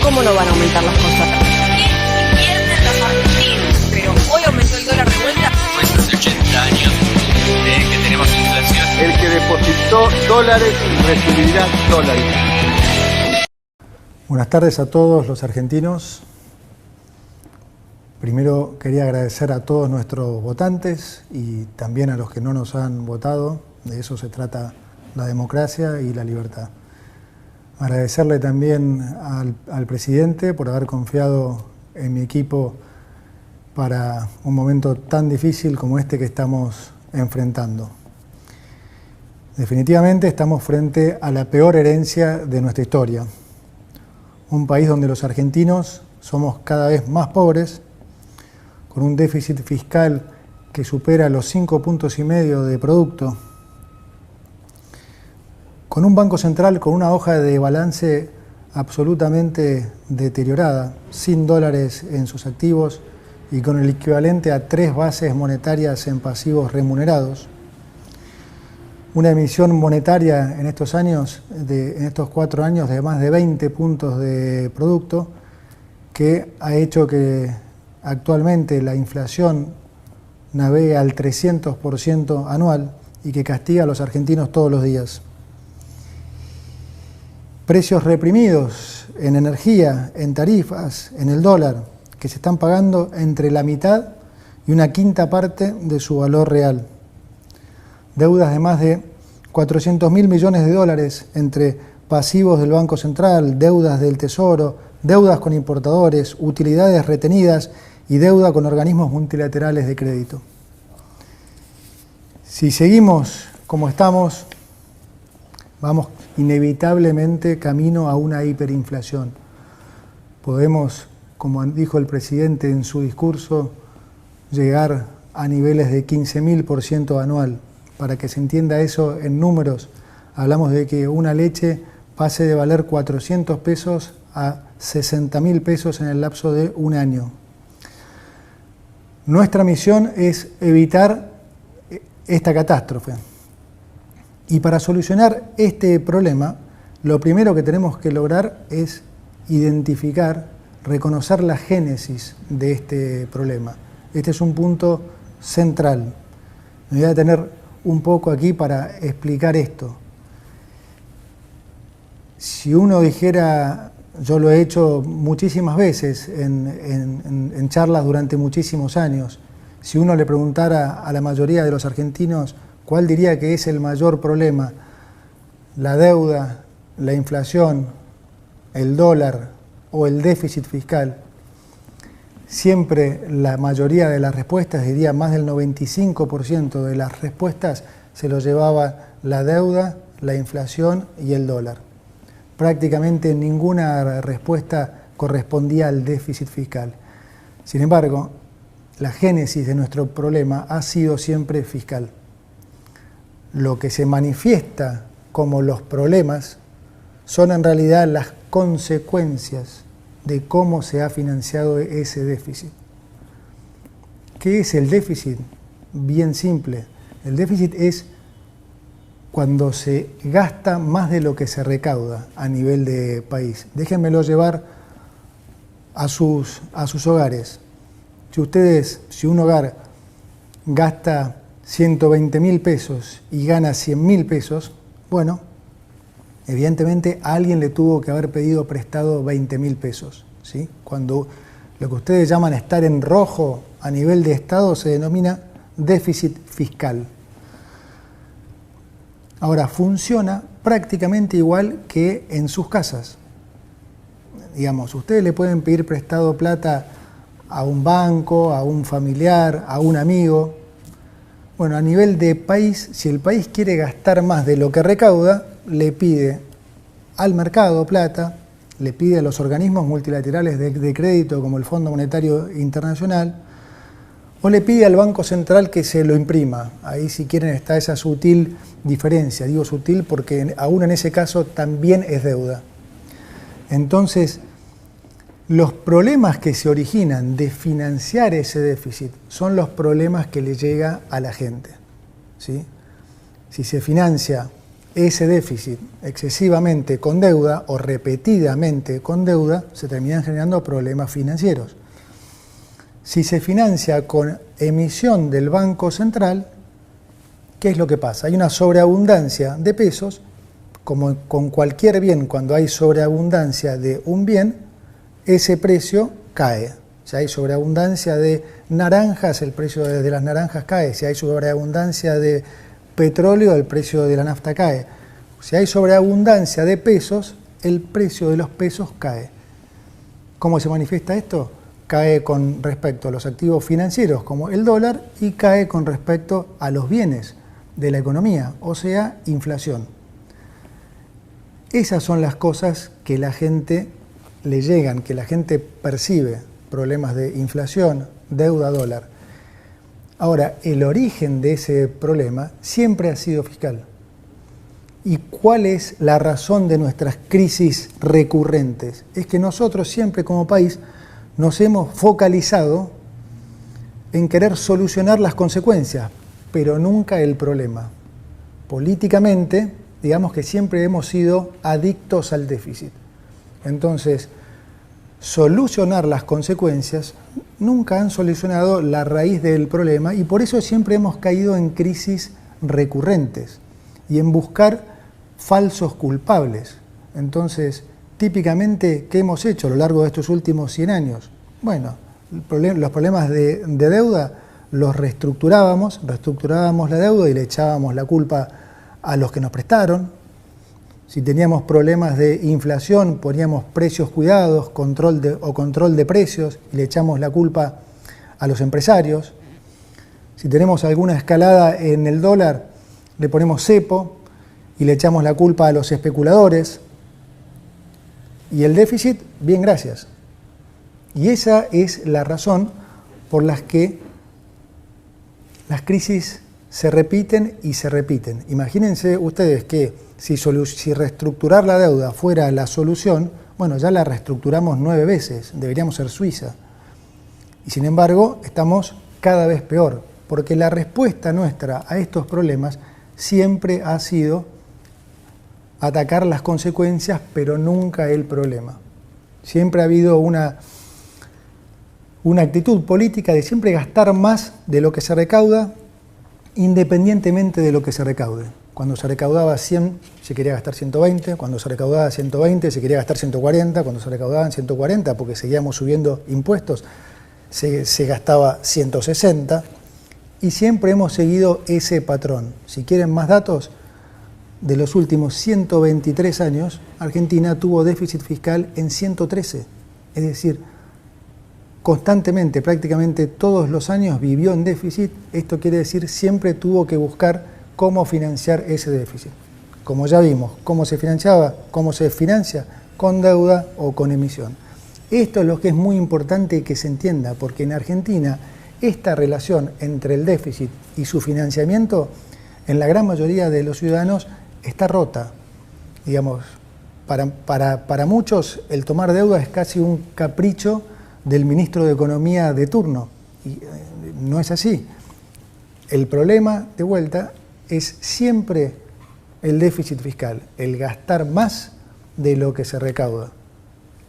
¿cómo no van a aumentar las cosas? Invierten los argentinos, pero hoy aumentó el dólar de vuelta. Nuestros 80 años de que tenemos inflación. El que depositó dólares recibirá dólares. Buenas tardes a todos los argentinos. Primero quería agradecer a todos nuestros votantes y también a los que no nos han votado. De eso se trata la democracia y la libertad. Agradecerle también al presidente por haber confiado en mi equipo para un momento tan difícil como este que estamos enfrentando. Definitivamente estamos frente a la peor herencia de nuestra historia. Un país donde los argentinos somos cada vez más pobres, con un déficit fiscal que supera los 5,5 puntos de producto, con un Banco Central con una hoja de balance absolutamente deteriorada, sin dólares en sus activos y con el equivalente a 3 bases monetarias en pasivos remunerados. Una emisión monetaria en estos años, en estos 4 años, de más de 20 puntos de producto, que ha hecho que actualmente la inflación navegue al 300% anual y que castiga a los argentinos todos los días. Precios reprimidos en energía, en tarifas, en el dólar, que se están pagando entre la mitad y una quinta parte de su valor real. Deudas de más de 400.000 millones de dólares entre pasivos del Banco Central, deudas del Tesoro, deudas con importadores, utilidades retenidas y deuda con organismos multilaterales de crédito. Si seguimos como estamos, vamos inevitablemente camino a una hiperinflación. Podemos, como dijo el presidente en su discurso, llegar a niveles de 15.000% anual. Para que se entienda eso en números, hablamos de que una leche pase de valer 400 pesos a 60.000 pesos en el lapso de un año. Nuestra misión es evitar esta catástrofe. Y para solucionar este problema, lo primero que tenemos que lograr es identificar, reconocer la génesis de este problema. Este es un punto central. Me voy a detener un poco aquí para explicar esto. Si uno dijera, yo lo he hecho muchísimas veces en charlas durante muchísimos años, si uno le preguntara a la mayoría de los argentinos cuál diría que es el mayor problema, la deuda, la inflación, el dólar o el déficit fiscal, siempre la mayoría de las respuestas, diría más del 95% de las respuestas, se lo llevaba la deuda, la inflación y el dólar. Prácticamente ninguna respuesta correspondía al déficit fiscal. Sin embargo, la génesis de nuestro problema ha sido siempre fiscal. Lo que se manifiesta como los problemas son en realidad las consecuencias de cómo se ha financiado ese déficit. ¿Qué es el déficit? Bien simple. El déficit es cuando se gasta más de lo que se recauda a nivel de país. Déjenmelo llevar a sus hogares. Si un hogar gasta 120.000 pesos y gana 100.000 pesos, bueno, evidentemente a alguien le tuvo que haber pedido prestado 20.000 pesos, ¿sí? Cuando lo que ustedes llaman estar en rojo a nivel de Estado se denomina déficit fiscal. Ahora, funciona prácticamente igual que en sus casas. Digamos, ustedes le pueden pedir prestado plata a un banco, a un familiar, a un amigo. Bueno, a nivel de país, si el país quiere gastar más de lo que recauda, le pide al mercado plata, le pide a los organismos multilaterales de crédito como el Fondo Monetario Internacional, o le pide al Banco Central que se lo imprima. Ahí, si quieren, está esa sutil diferencia. Digo sutil porque aún en ese caso también es deuda. Entonces, los problemas que se originan de financiar ese déficit son los problemas que le llega a la gente, ¿sí? Si se financia ese déficit excesivamente con deuda o repetidamente con deuda, se terminan generando problemas financieros. Si se financia con emisión del Banco Central, ¿qué es lo que pasa? Hay una sobreabundancia de pesos, como con cualquier bien, cuando hay sobreabundancia de un bien, ese precio cae. Si hay sobreabundancia de naranjas, el precio de las naranjas cae. Si hay sobreabundancia de petróleo, el precio de la nafta cae. Si hay sobreabundancia de pesos, el precio de los pesos cae. ¿Cómo se manifiesta esto? Cae con respecto a los activos financieros, como el dólar, y cae con respecto a los bienes de la economía, o sea, inflación. Esas son las cosas que la gente le llegan, que la gente percibe, problemas de inflación, deuda, dólar. Ahora, el origen de ese problema siempre ha sido fiscal. ¿Y cuál es la razón de nuestras crisis recurrentes? Es que nosotros siempre como país nos hemos focalizado en querer solucionar las consecuencias, pero nunca el problema. Políticamente, digamos que siempre hemos sido adictos al déficit. Entonces, solucionar las consecuencias nunca han solucionado la raíz del problema y por eso siempre hemos caído en crisis recurrentes y en buscar falsos culpables. Entonces, típicamente, ¿qué hemos hecho a lo largo de estos últimos 100 años? Bueno, los problemas de deuda los reestructurábamos la deuda y le echábamos la culpa a los que nos prestaron. Si teníamos problemas de inflación, poníamos precios cuidados, control de precios y le echamos la culpa a los empresarios. Si tenemos alguna escalada en el dólar, le ponemos cepo y le echamos la culpa a los especuladores. Y el déficit, bien, gracias. Y esa es la razón por la que las crisis se repiten y se repiten. Imagínense ustedes que si reestructurar la deuda fuera la solución, bueno, ya la reestructuramos 9 veces, deberíamos ser Suiza. Y sin embargo, estamos cada vez peor, porque la respuesta nuestra a estos problemas siempre ha sido atacar las consecuencias, pero nunca el problema. Siempre ha habido una actitud política de siempre gastar más de lo que se recauda, independientemente de lo que se recaude. Cuando se recaudaba 100, se quería gastar 120, cuando se recaudaba 120, se quería gastar 140, cuando se recaudaban 140, porque seguíamos subiendo impuestos, se gastaba 160, y siempre hemos seguido ese patrón. Si quieren más datos, de los últimos 123 años, Argentina tuvo déficit fiscal en 113, es decir, constantemente, prácticamente todos los años vivió en déficit. Esto quiere decir siempre tuvo que buscar cómo financiar ese déficit. Como ya vimos, cómo se financiaba, cómo se financia, con deuda o con emisión. Esto es lo que es muy importante que se entienda, porque en Argentina esta relación entre el déficit y su financiamiento, en la gran mayoría de los ciudadanos, está rota. Digamos, para muchos el tomar deuda es casi un capricho del ministro de Economía de turno, y no es así. El problema, de vuelta, es siempre el déficit fiscal, el gastar más de lo que se recauda.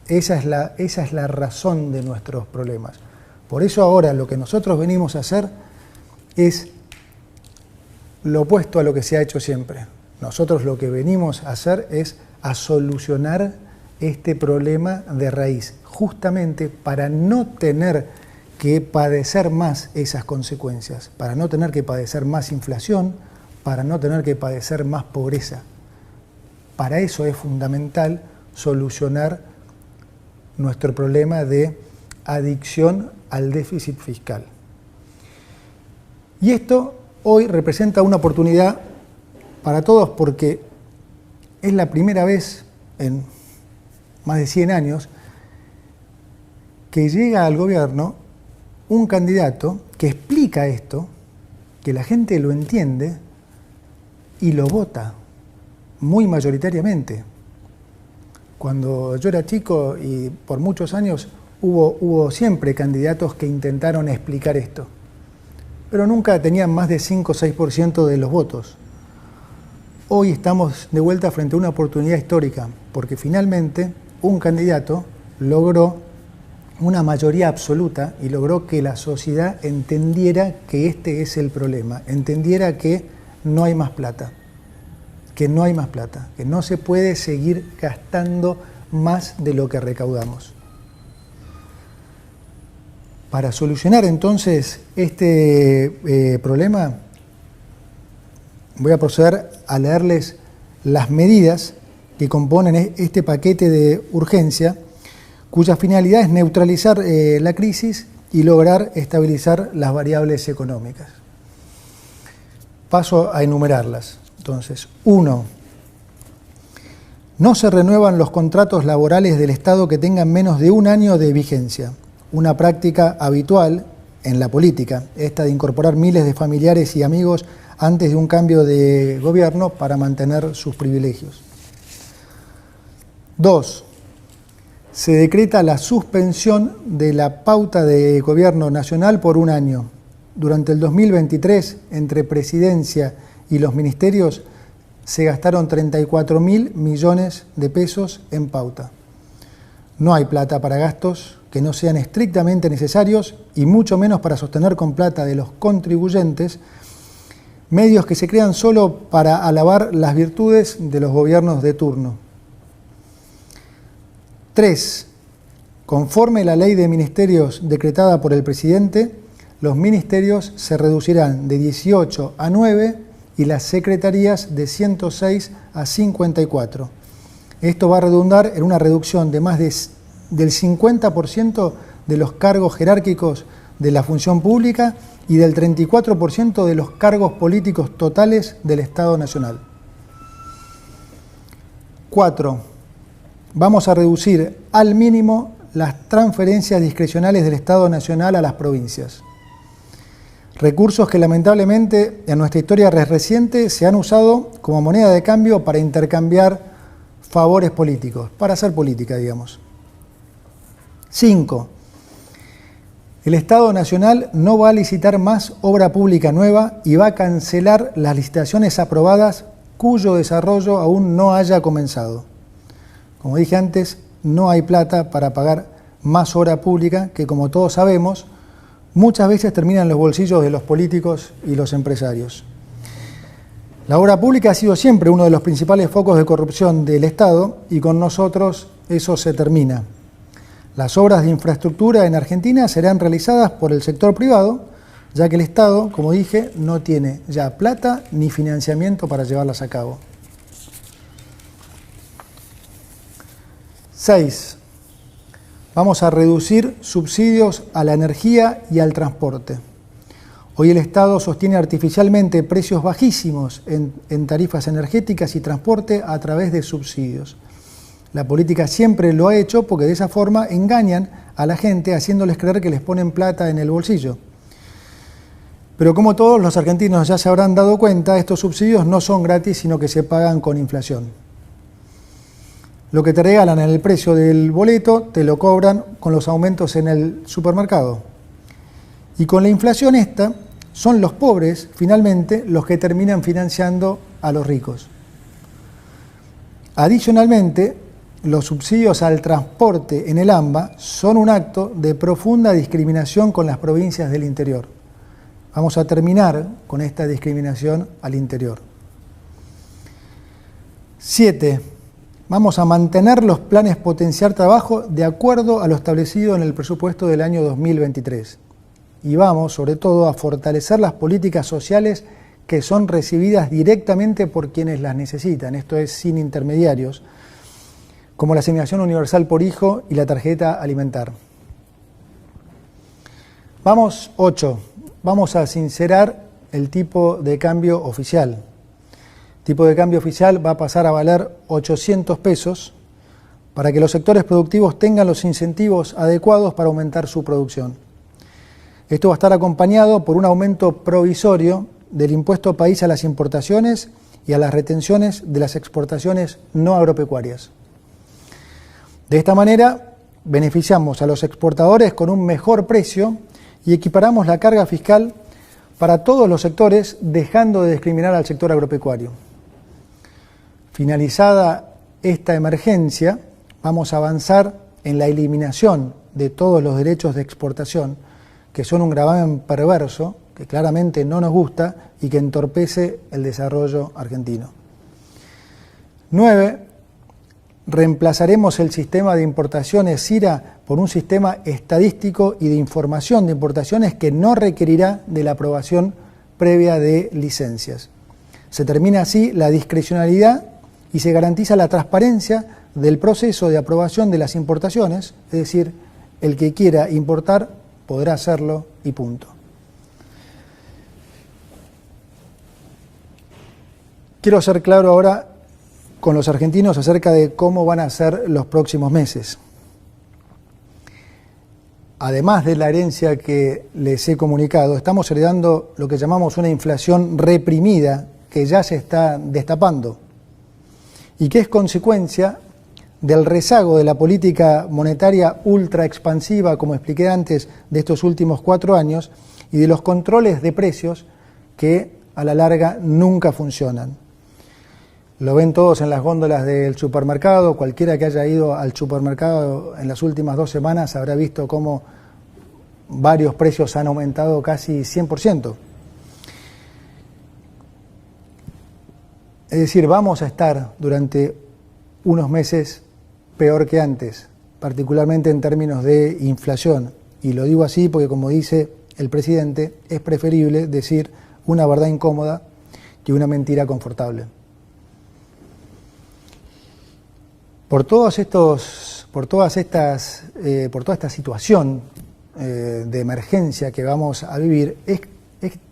Esa es la razón de nuestros problemas. Por eso ahora lo que nosotros venimos a hacer es lo opuesto a lo que se ha hecho siempre. Nosotros lo que venimos a hacer es a solucionar este problema de raíz, justamente para no tener que padecer más esas consecuencias, para no tener que padecer más inflación, para no tener que padecer más pobreza. Para eso es fundamental solucionar nuestro problema de adicción al déficit fiscal. Y esto hoy representa una oportunidad para todos porque es la primera vez en más de 100 años que llega al gobierno un candidato que explica esto, que la gente lo entiende y lo vota muy mayoritariamente. Cuando yo era chico y por muchos años hubo siempre candidatos que intentaron explicar esto, pero nunca tenían más de 5 o 6% de los votos. hoy estamos de vuelta frente a una oportunidad histórica, porque finalmente un candidato logró una mayoría absoluta y logró que la sociedad entendiera que este es el problema, entendiera que no hay más plata, que no se puede seguir gastando más de lo que recaudamos. Para solucionar entonces este problema, voy a proceder a leerles las medidas que componen este paquete de urgencia, cuya finalidad es neutralizar la crisis y lograr estabilizar las variables económicas. Paso a enumerarlas. Entonces, 1. No se renuevan los contratos laborales del Estado que tengan menos de un año de vigencia. Una práctica habitual en la política, esta de incorporar miles de familiares y amigos antes de un cambio de gobierno para mantener sus privilegios. 2. Se decreta la suspensión de la pauta de gobierno nacional por un año. Durante el 2023, entre Presidencia y los ministerios, se gastaron 34.000 millones de pesos en pauta. No hay plata para gastos que no sean estrictamente necesarios y mucho menos para sostener con plata de los contribuyentes medios que se crean solo para alabar las virtudes de los gobiernos de turno. 3. Conforme la ley de ministerios decretada por el presidente, los ministerios se reducirán de 18 a 9 y las secretarías de 106 a 54. Esto va a redundar en una reducción de más del 50% de los cargos jerárquicos de la función pública y del 34% de los cargos políticos totales del Estado Nacional. 4. Vamos a reducir al mínimo las transferencias discrecionales del Estado Nacional a las provincias. Recursos que lamentablemente en nuestra historia reciente se han usado como moneda de cambio para intercambiar favores políticos, para hacer política, digamos. 5. El Estado Nacional no va a licitar más obra pública nueva y va a cancelar las licitaciones aprobadas cuyo desarrollo aún no haya comenzado. Como dije antes, no hay plata para pagar más obra pública que, como todos sabemos, muchas veces termina en los bolsillos de los políticos y los empresarios. La obra pública ha sido siempre uno de los principales focos de corrupción del Estado y con nosotros eso se termina. Las obras de infraestructura en Argentina serán realizadas por el sector privado, ya que el Estado, como dije, no tiene ya plata ni financiamiento para llevarlas a cabo. 6. Vamos a reducir subsidios a la energía y al transporte. Hoy el Estado sostiene artificialmente precios bajísimos en tarifas energéticas y transporte a través de subsidios. La política siempre lo ha hecho porque de esa forma engañan a la gente haciéndoles creer que les ponen plata en el bolsillo. Pero como todos los argentinos ya se habrán dado cuenta, estos subsidios no son gratis, sino que se pagan con inflación. Lo que te regalan en el precio del boleto te lo cobran con los aumentos en el supermercado. Y con la inflación esta, son los pobres, finalmente, los que terminan financiando a los ricos. Adicionalmente, los subsidios al transporte en el AMBA son un acto de profunda discriminación con las provincias del interior. Vamos a terminar con esta discriminación al interior. 7. Vamos a mantener los planes potenciar trabajo de acuerdo a lo establecido en el presupuesto del año 2023. Y vamos, sobre todo, a fortalecer las políticas sociales que son recibidas directamente por quienes las necesitan, esto es, sin intermediarios, como la asignación universal por hijo y la tarjeta alimentar. 8. Vamos a sincerar el tipo de cambio oficial. El tipo de cambio oficial va a pasar a valer 800 pesos para que los sectores productivos tengan los incentivos adecuados para aumentar su producción. Esto va a estar acompañado por un aumento provisorio del impuesto país a las importaciones y a las retenciones de las exportaciones no agropecuarias. De esta manera, beneficiamos a los exportadores con un mejor precio y equiparamos la carga fiscal para todos los sectores, dejando de discriminar al sector agropecuario. Finalizada esta emergencia, vamos a avanzar en la eliminación de todos los derechos de exportación, que son un gravamen perverso, que claramente no nos gusta y que entorpece el desarrollo argentino. 9. Reemplazaremos el sistema de importaciones SIRA por un sistema estadístico y de información de importaciones que no requerirá de la aprobación previa de licencias. Se termina así la discrecionalidad y se garantiza la transparencia del proceso de aprobación de las importaciones, es decir, el que quiera importar podrá hacerlo y punto. Quiero ser claro ahora con los argentinos acerca de cómo van a ser los próximos meses. Además de la herencia que les he comunicado, estamos heredando lo que llamamos una inflación reprimida que ya se está destapando y que es consecuencia del rezago de la política monetaria ultra expansiva, como expliqué antes, de estos últimos 4 años y de los controles de precios que a la larga nunca funcionan. Lo ven todos en las góndolas del supermercado. Cualquiera que haya ido al supermercado en las últimas 2 semanas habrá visto cómo varios precios han aumentado casi 100%. Es decir, vamos a estar durante unos meses peor que antes, particularmente en términos de inflación. Y lo digo así porque, como dice el presidente, es preferible decir una verdad incómoda que una mentira confortable. Por toda esta situación de emergencia que vamos a vivir, es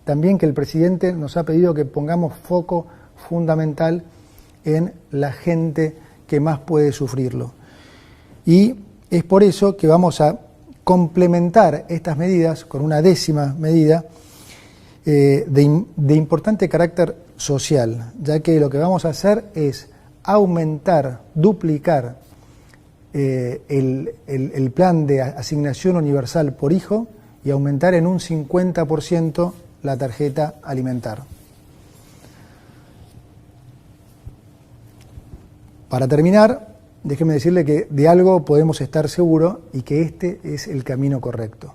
también que el presidente nos ha pedido que pongamos foco fundamental en la gente que más puede sufrirlo. Y es por eso que vamos a complementar estas medidas con una 10ª medida de importante carácter social, ya que lo que vamos a hacer es aumentar, duplicar el plan de asignación universal por hijo y aumentar en un 50% la tarjeta alimentar. Para terminar, déjeme decirle que de algo podemos estar seguros y que este es el camino correcto.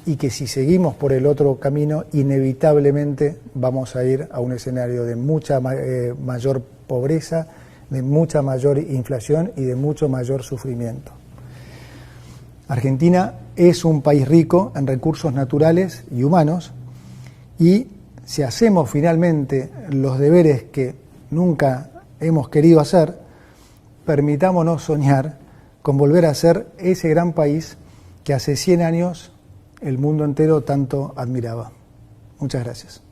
Y que si seguimos por el otro camino, inevitablemente vamos a ir a un escenario de mucha mayor pobreza, de mucha mayor inflación y de mucho mayor sufrimiento. Argentina es un país rico en recursos naturales y humanos y si hacemos finalmente los deberes que nunca hemos querido hacer, permitámonos soñar con volver a ser ese gran país que hace 100 años el mundo entero tanto admiraba. Muchas gracias.